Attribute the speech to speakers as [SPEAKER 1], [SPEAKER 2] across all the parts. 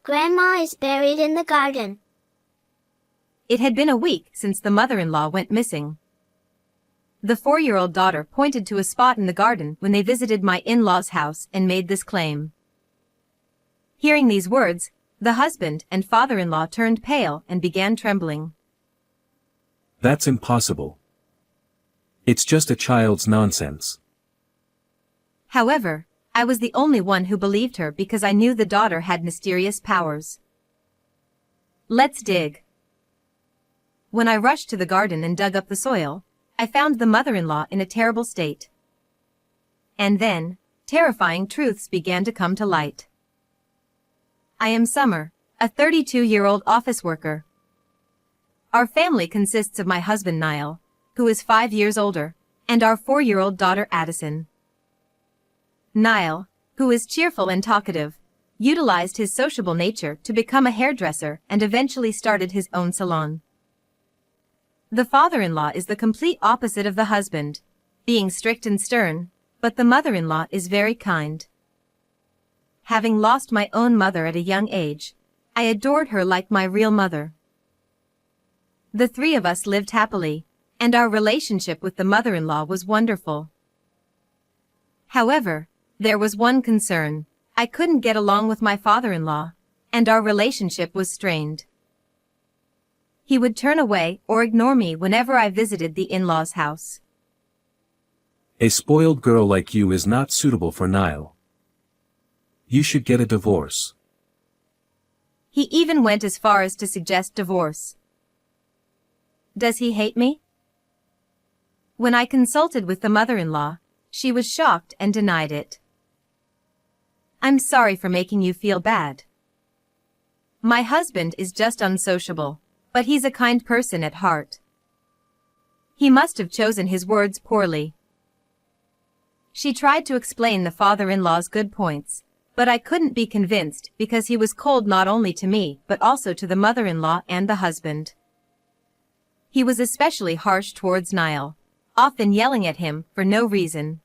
[SPEAKER 1] Grandma is buried in the garden.
[SPEAKER 2] It had been a week since the mother-in-law went missing. The 4-year-old daughter pointed to a spot in the garden when they visited my in-laws' house and made this claim. Hearing these words, the husband and father-in-law turned pale and began trembling.
[SPEAKER 3] That's impossible. It's just a child's nonsense.
[SPEAKER 2] However, I was the only one who believed her because I knew the daughter had mysterious powers. Let's dig. When I rushed to the garden and dug up the soil, I found the mother-in-law in a terrible state. And then, terrifying truths began to come to light. I am Summer, a 32-year-old office worker. Our family consists of my husband Niall, who is 5 years older, and our 4-year-old daughter Addison. Niall, who is cheerful and talkative, utilized his sociable nature to become a hairdresser and eventually started his own salon. The father-in-law is the complete opposite of the husband, being strict and stern, but the mother-in-law is very kind. Having lost my own mother at a young age, I adored her like my real mother. The 3 of us lived happily, and our relationship with the mother-in-law was wonderful. However, there was one concern: I couldn't get along with my father-in-law, and our relationship was strained. He would turn away or ignore me whenever I visited the in-laws' house.
[SPEAKER 3] A spoiled girl like you is not suitable for Niall. You should get a divorce.
[SPEAKER 2] He even went as far as to suggest divorce. Does he hate me? When I consulted with the mother-in-law, she was shocked and denied it. I'm sorry for making you feel bad. My husband is just unsociable, but he's a kind person at heart. He must have chosen his words poorly. She tried to explain the father-in-law's good points, but I couldn't be convinced because he was cold not only to me but also to the mother-in-law and the husband. He was especially harsh towards Niall, often yelling at him for no reason.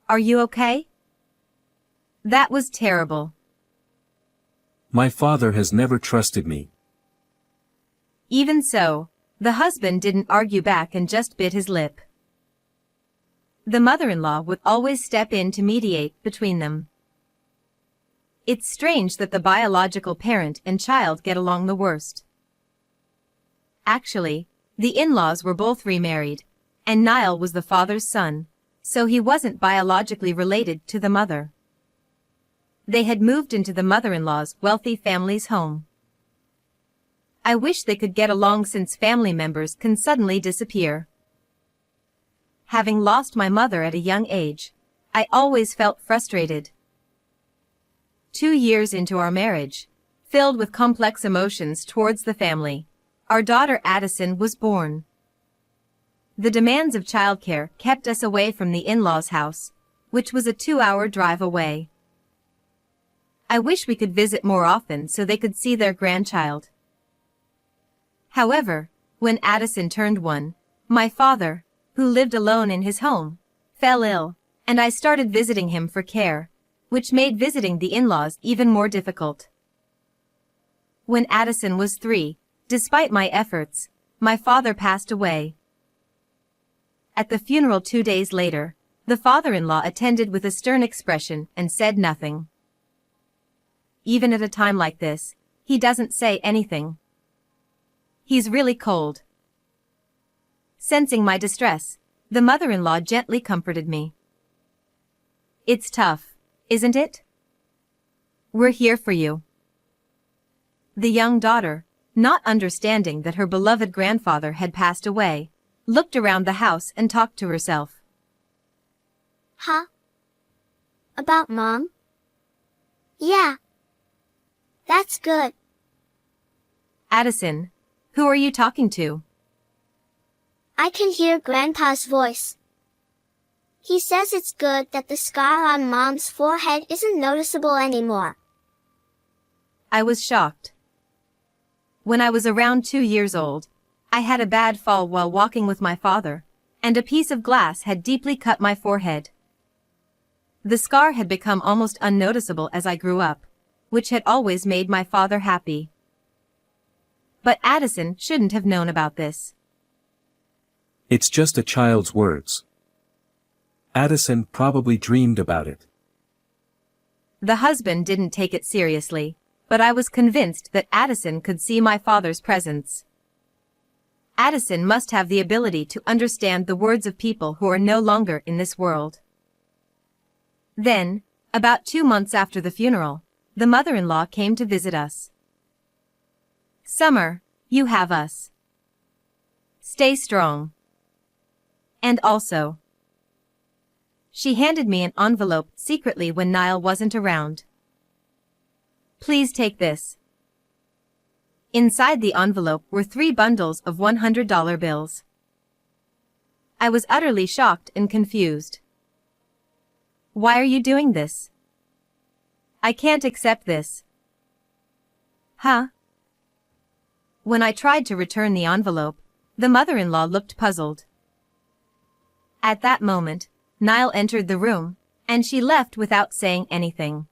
[SPEAKER 2] Are you okay? That was terrible.
[SPEAKER 3] My father has never trusted me.
[SPEAKER 2] Even so, the husband didn't argue back and just bit his lip. The mother-in-law would always step in to mediate between them. It's strange that the biological parent and child get along the worst. Actually, the in-laws were both remarried, and Niall was the father's son, so he wasn't biologically related to the mother. They had moved into the mother-in-law's wealthy family's home. I wish they could get along since family members can suddenly disappear. Having lost my mother at a young age, I always felt frustrated. 2 years into our marriage, filled with complex emotions towards the family, our daughter Addison was born. The demands of childcare kept us away from the in-laws' house, which was a 2-hour drive away. I wish we could visit more often so they could see their grandchild. However, when Addison turned 1, my father, who lived alone in his home, fell ill, and I started visiting him for care, which made visiting the in-laws even more difficult. When Addison was 3, despite my efforts, my father passed away. At the funeral 2 days later, the father-in-law attended with a stern expression and said nothing. Even at a time like this, he doesn't say anything. He's really cold. Sensing my distress, the mother-in-law gently comforted me. It's tough, isn't it? We're here for you. The young daughter, not understanding that her beloved grandfather had passed away, looked around the house and talked to herself.
[SPEAKER 1] Huh? About Mom? Yeah. That's good.
[SPEAKER 2] Addison, who are you talking to?
[SPEAKER 1] I can hear Grandpa's voice. He says it's good that the scar on Mom's forehead isn't noticeable anymore.
[SPEAKER 2] I was shocked. When I was around 2 years old, I had a bad fall while walking with my father, and a piece of glass had deeply cut my forehead. The scar had become almost unnoticeable as I grew up, which had always made my father happy. But Addison shouldn't have known about this.
[SPEAKER 3] It's just a child's words. Addison probably dreamed about it.
[SPEAKER 2] The husband didn't take it seriously, but I was convinced that Addison could see my father's presence. Addison must have the ability to understand the words of people who are no longer in this world. Then, about 2 months after the funeral, the mother-in-law came to visit us. "Summer, you have us. Stay strong. And also," she handed me an envelope secretly when Niall wasn't around. "Please take this." Inside the envelope were 3 bundles of $100 bills. I was utterly shocked and confused. "Why are you doing this? I can't accept this." "Huh?" When I tried to return the envelope, the mother-in-law looked puzzled. At that moment, Niall entered the room, and she left without saying anything.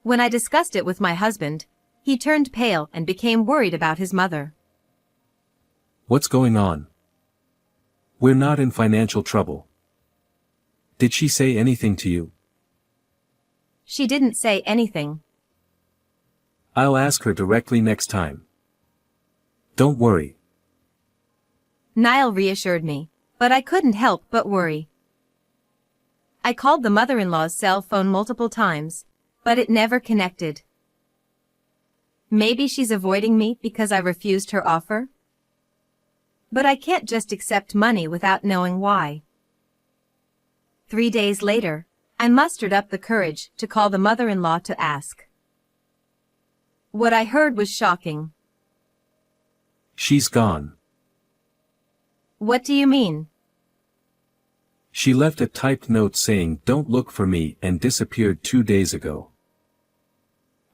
[SPEAKER 2] When I discussed it with my husband, he turned pale and became worried about his mother.
[SPEAKER 3] What's going on? We're not in financial trouble. Did she say anything to you?
[SPEAKER 2] She didn't say anything.
[SPEAKER 3] I'll ask her directly next time. Don't worry.
[SPEAKER 2] Niall reassured me, but I couldn't help but worry. I called the mother-in-law's cell phone multiple times, but it never connected. Maybe she's avoiding me because I refused her offer? But I can't just accept money without knowing why. 3 days later, I mustered up the courage to call the mother-in-law to ask. What I heard was shocking.
[SPEAKER 3] She's gone.
[SPEAKER 2] What do you mean?
[SPEAKER 3] She left a typed note saying don't look for me and disappeared 2 days ago.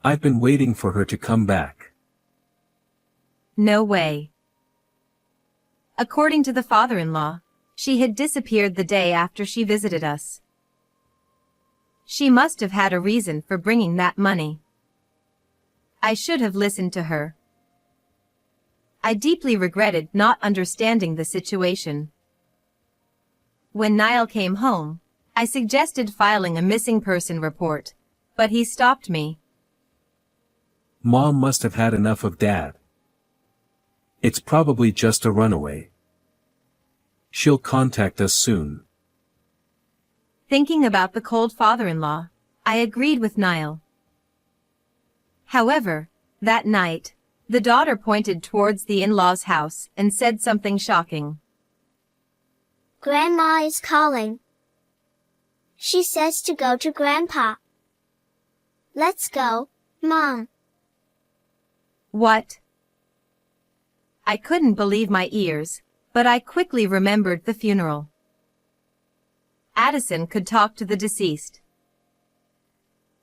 [SPEAKER 3] I've been waiting for her to come back.
[SPEAKER 2] No way. According to the father-in-law, she had disappeared the day after she visited us. She must have had a reason for bringing that money. I should have listened to her. I deeply regretted not understanding the situation. When Niall came home, I suggested filing a missing person report, but he stopped me.
[SPEAKER 3] Mom must have had enough of Dad. It's probably just a runaway. She'll contact us soon.
[SPEAKER 2] Thinking about the cold father-in-law, I agreed with Niall. However, that night, the daughter pointed towards the in-laws' house and said something shocking.
[SPEAKER 1] Grandma is calling. She says to go to Grandpa. Let's go, Mom.
[SPEAKER 2] What? I couldn't believe my ears, but I quickly remembered the funeral. Addison could talk to the deceased.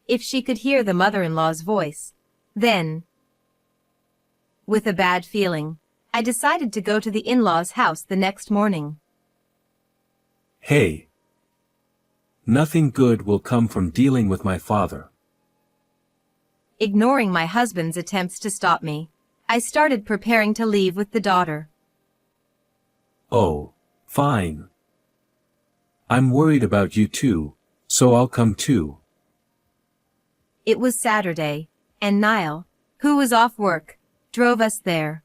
[SPEAKER 2] If she could hear the mother-in-law's voice, then... With a bad feeling, I decided to go to the in-laws' house the next morning.
[SPEAKER 3] Hey. Nothing good will come from dealing with my father.
[SPEAKER 2] Ignoring my husband's attempts to stop me, I started preparing to leave with the daughter.
[SPEAKER 3] Oh, fine. I'm worried about you too, so I'll come too.
[SPEAKER 2] It was Saturday, and Niall, who was off work, drove us there.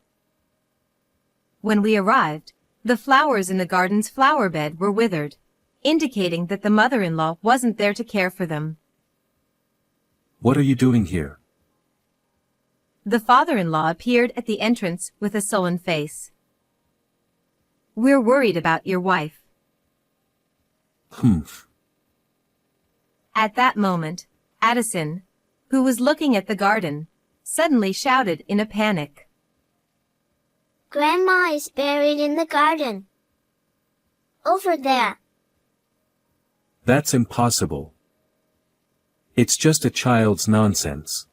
[SPEAKER 2] When we arrived, the flowers in the garden's flower bed were withered, indicating that the mother-in-law wasn't there to care for them.
[SPEAKER 3] What are you doing here?
[SPEAKER 2] The father-in-law appeared at the entrance with a sullen face. We're worried about your wife.
[SPEAKER 3] Humph.
[SPEAKER 2] At that moment, Addison, who was looking at the garden, suddenly shouted in a panic.
[SPEAKER 1] Grandma is buried in the garden. Over there.
[SPEAKER 3] That's impossible. It's just a child's nonsense.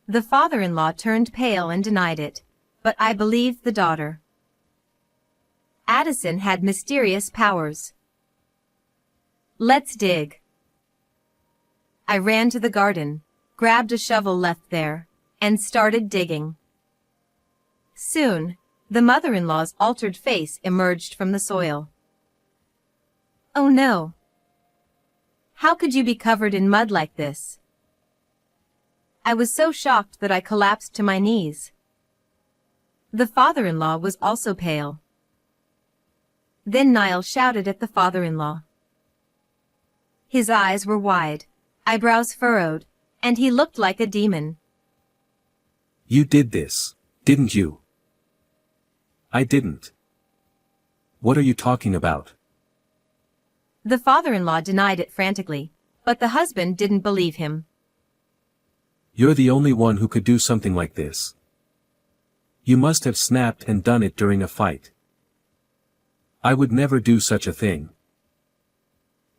[SPEAKER 2] The father-in-law turned pale and denied it, but I believed the daughter. Addison had mysterious powers. Let's dig. I ran to the garden, grabbed a shovel left there, and started digging. Soon, the mother-in-law's altered face emerged from the soil. "Oh no! How could you be covered in mud like this?" I was so shocked that I collapsed to my knees. The father-in-law was also pale. Then Niall shouted at the father-in-law. His eyes were wide, eyebrows furrowed, and he looked like a demon.
[SPEAKER 3] "You did this, didn't you?" "I didn't." "What are you talking about?"
[SPEAKER 2] The father-in-law denied it frantically, but the husband didn't believe him.
[SPEAKER 3] "You're the only one who could do something like this. You must have snapped and done it during a fight. I would never do such a thing."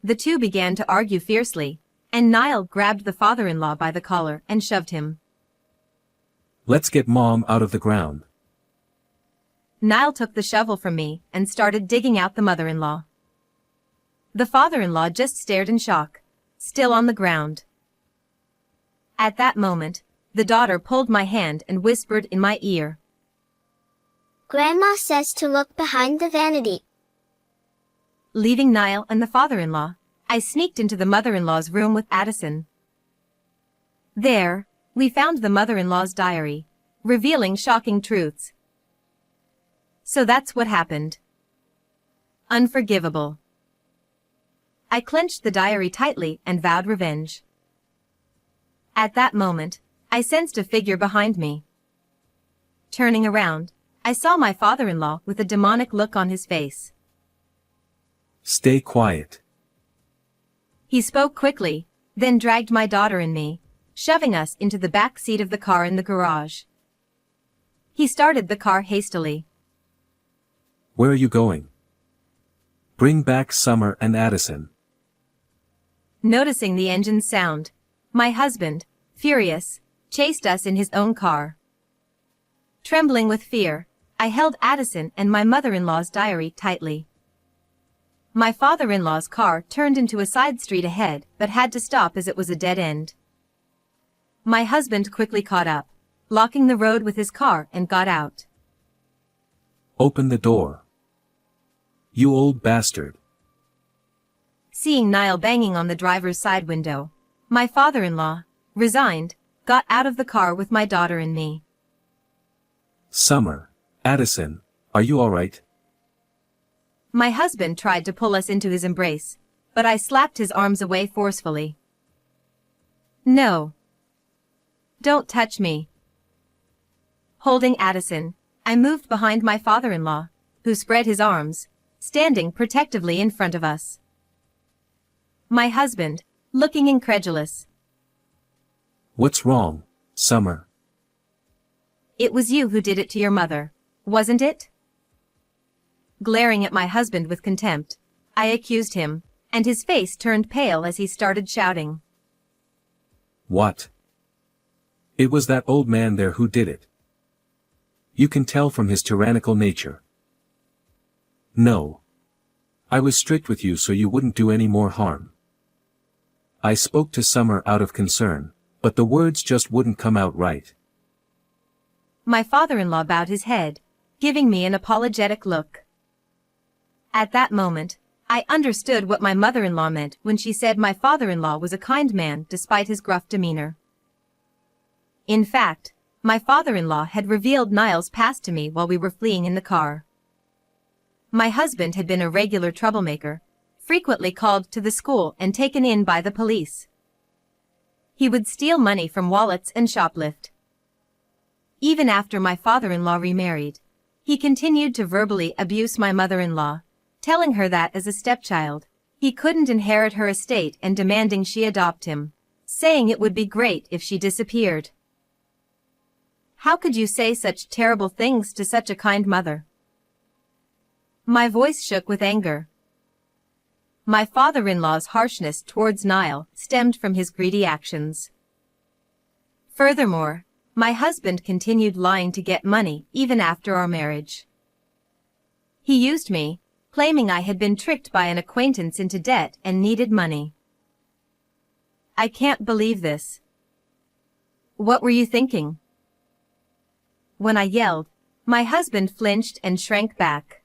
[SPEAKER 2] The two began to argue fiercely, and Niall grabbed the father-in-law by the collar and shoved him.
[SPEAKER 3] "Let's get Mom out of the ground."
[SPEAKER 2] Niall took the shovel from me and started digging out the mother-in-law. The father-in-law just stared in shock, still on the ground. At that moment, the daughter pulled my hand and whispered in my ear,
[SPEAKER 1] Grandma says to look behind the vanity.
[SPEAKER 2] Leaving Niall and the father-in-law, I sneaked into the mother-in-law's room with Addison. There, we found the mother-in-law's diary, revealing shocking truths. So that's what happened. Unforgivable. I clenched the diary tightly and vowed revenge. At that moment, I sensed a figure behind me. Turning around, I saw my father-in-law with a demonic look on his face.
[SPEAKER 3] "Stay quiet."
[SPEAKER 2] He spoke quickly, then dragged my daughter and me, shoving us into the back seat of the car in the garage. He started the car hastily.
[SPEAKER 3] "Where are you going?" "Bring back Summer and Addison."
[SPEAKER 2] Noticing the engine's sound, my husband, furious, chased us in his own car. Trembling with fear, I held Addison and my mother-in-law's diary tightly. My father-in-law's car turned into a side street ahead but had to stop as it was a dead end. My husband quickly caught up, blocking the road with his car, and got out.
[SPEAKER 3] "Open the door. You old bastard."
[SPEAKER 2] Seeing Niall banging on the driver's side window, my father-in-law, resigned, got out of the car with my daughter and me.
[SPEAKER 3] "Summer, Addison, are you all right?"
[SPEAKER 2] My husband tried to pull us into his embrace, but I slapped his arms away forcefully. "No. Don't touch me." Holding Addison, I moved behind my father-in-law, who spread his arms, standing protectively in front of us. My husband, looking incredulous.
[SPEAKER 3] "What's wrong, Summer?"
[SPEAKER 2] "It was you who did it to your mother, wasn't it?" Glaring at my husband with contempt, I accused him, and his face turned pale as he started shouting.
[SPEAKER 3] "What? It was that old man there who did it. You can tell from his tyrannical nature." "No. I was strict with you so you wouldn't do any more harm. I spoke to Summer out of concern, but the words just wouldn't come out right."
[SPEAKER 2] My father-in-law bowed his head, giving me an apologetic look. At that moment, I understood what my mother-in-law meant when she said my father-in-law was a kind man despite his gruff demeanor. In fact, my father-in-law had revealed Niall's past to me while we were fleeing in the car. My husband had been a regular troublemaker, frequently called to the school and taken in by the police. He would steal money from wallets and shoplift. Even after my father-in-law remarried, he continued to verbally abuse my mother-in-law, telling her that as a stepchild, he couldn't inherit her estate and demanding she adopt him, saying it would be great if she disappeared. How could you say such terrible things to such a kind mother? My voice shook with anger. My father-in-law's harshness towards Niall stemmed from his greedy actions. Furthermore, my husband continued lying to get money even after our marriage. He used me, claiming I had been tricked by an acquaintance into debt and needed money. I can't believe this. What were you thinking? When I yelled, my husband flinched and shrank back.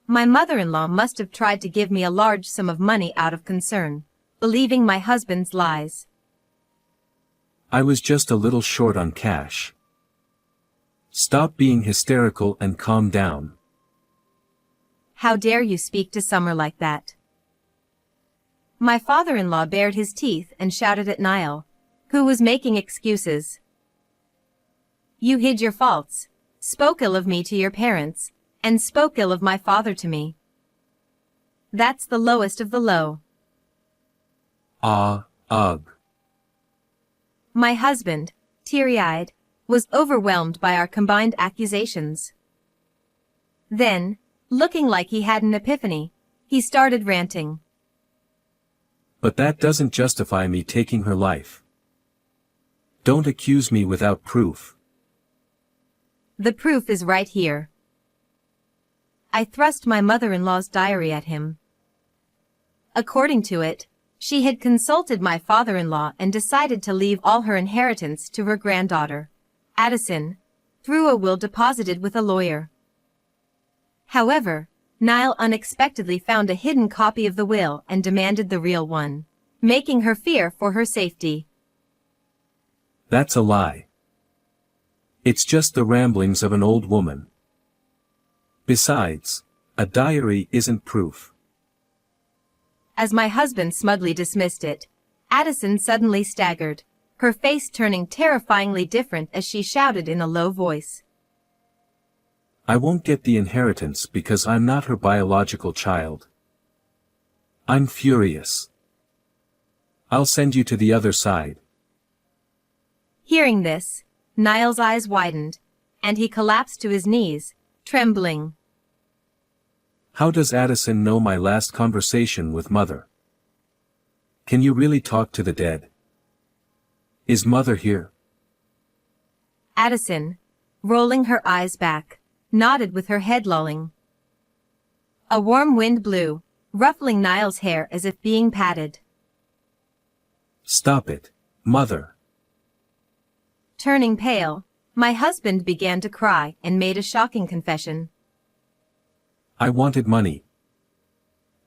[SPEAKER 2] My mother-in-law must have tried to give me a large sum of money out of concern, believing my husband's lies.
[SPEAKER 3] I was just a little short on cash. Stop being hysterical and calm down.
[SPEAKER 2] How dare you speak to Summer like that? My father-in-law bared his teeth and shouted at Niall, who was making excuses. You hid your faults, spoke ill of me to your parents, and spoke ill of my father to me. That's the lowest of the low.
[SPEAKER 3] Ugh.
[SPEAKER 2] My husband, teary-eyed, was overwhelmed by our combined accusations. Then, looking like he had an epiphany, he started ranting.
[SPEAKER 3] But that doesn't justify me taking her life. Don't accuse me without proof.
[SPEAKER 2] The proof is right here. I thrust my mother-in-law's diary at him. According to it, she had consulted my father-in-law and decided to leave all her inheritance to her granddaughter, Addison, through a will deposited with a lawyer. However, Niall unexpectedly found a hidden copy of the will and demanded the real one, making her fear for her safety.
[SPEAKER 3] That's a lie. It's just the ramblings of an old woman. Besides, a diary isn't proof.
[SPEAKER 2] As my husband smugly dismissed it, Addison suddenly staggered, her face turning terrifyingly different as she shouted in a low voice.
[SPEAKER 3] I won't get the inheritance because I'm not her biological child. I'm furious. I'll send you to the other side.
[SPEAKER 2] Hearing this, Niall's eyes widened, and he collapsed to his knees, trembling.
[SPEAKER 3] How does Addison know my last conversation with Mother? Can you really talk to the dead? Is Mother here?
[SPEAKER 2] Addison, rolling her eyes back, nodded with her head lolling. A warm wind blew, ruffling Niall's hair as if being patted.
[SPEAKER 3] Stop it, Mother.
[SPEAKER 2] Turning pale, my husband began to cry and made a shocking confession.
[SPEAKER 3] I wanted money.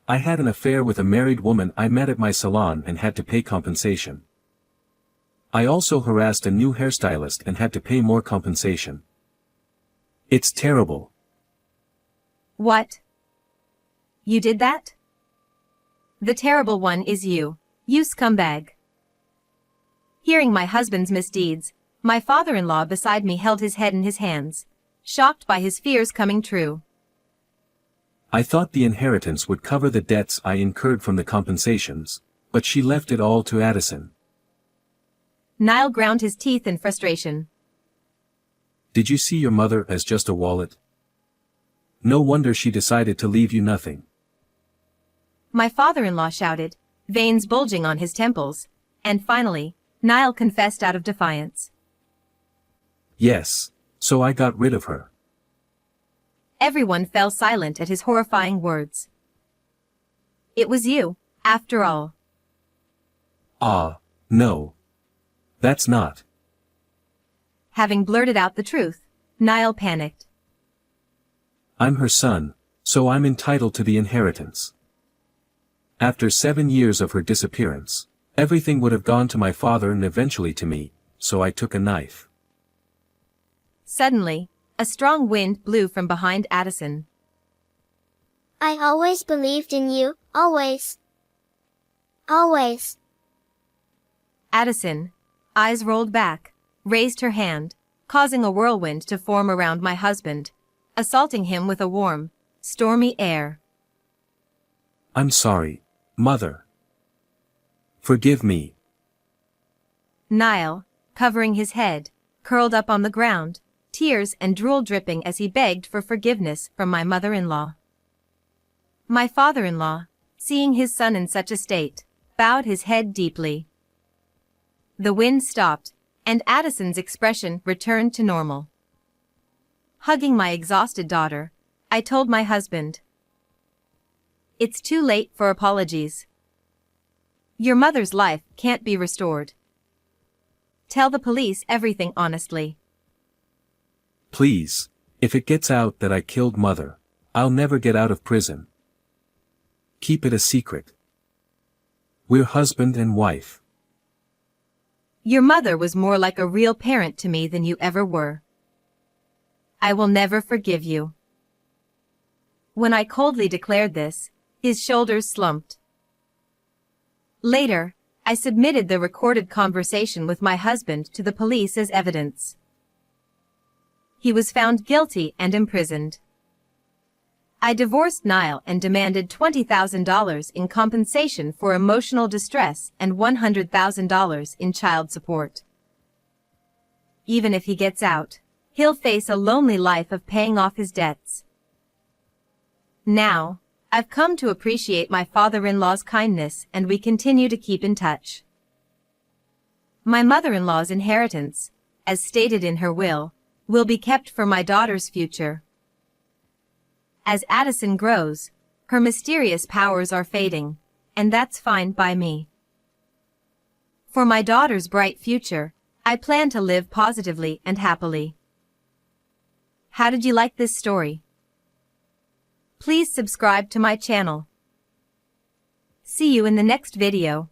[SPEAKER 3] I had an affair with a married woman I met at my salon and had to pay compensation. I also harassed a new hairstylist and had to pay more compensation. It's terrible.
[SPEAKER 2] What? You did that? The terrible one is you scumbag. Hearing my husband's misdeeds, my father-in-law beside me held his head in his hands, shocked by his fears coming true.
[SPEAKER 3] I thought the inheritance would cover the debts I incurred from the compensations, but she left it all to Addison.
[SPEAKER 2] Niall ground his teeth in frustration.
[SPEAKER 3] Did you see your mother as just a wallet? No wonder she decided to leave you nothing.
[SPEAKER 2] My father-in-law shouted, veins bulging on his temples, and finally, Niall confessed out of defiance.
[SPEAKER 3] Yes, so I got rid of her.
[SPEAKER 2] Everyone fell silent at his horrifying words. It was you, after all.
[SPEAKER 3] No. That's not.
[SPEAKER 2] Having blurted out the truth, Niall panicked.
[SPEAKER 3] I'm her son, so I'm entitled to the inheritance. After 7 years of her disappearance, everything would have gone to my father and eventually to me, so I took a knife.
[SPEAKER 2] Suddenly, a strong wind blew from behind Addison.
[SPEAKER 1] I always believed in you, always. Always.
[SPEAKER 2] Addison, eyes rolled back, raised her hand, causing a whirlwind to form around my husband, assaulting him with a warm, stormy air.
[SPEAKER 3] I'm sorry, Mother. Forgive me.
[SPEAKER 2] Niall, covering his head, curled up on the ground, tears and drool dripping as he begged for forgiveness from my mother-in-law. My father-in-law, seeing his son in such a state, bowed his head deeply. The wind stopped, and Addison's expression returned to normal. Hugging my exhausted daughter, I told my husband, "It's too late for apologies. Your mother's life can't be restored. Tell the police everything honestly.
[SPEAKER 3] Please, if it gets out that I killed Mother, I'll never get out of prison. Keep it a secret. We're husband and wife.
[SPEAKER 2] Your mother was more like a real parent to me than you ever were. I will never forgive you. When I coldly declared this, his shoulders slumped. Later, I submitted the recorded conversation with my husband to the police as evidence. He was found guilty and imprisoned. I divorced Niall and demanded $20,000 in compensation for emotional distress and $100,000 in child support. Even if he gets out, he'll face a lonely life of paying off his debts. Now, I've come to appreciate my father-in-law's kindness and we continue to keep in touch. My mother-in-law's inheritance, as stated in her will be kept for my daughter's future. As Addison grows, her mysterious powers are fading, and that's fine by me. For my daughter's bright future, I plan to live positively and happily. How did you like this story? Please subscribe to my channel. See you in the next video.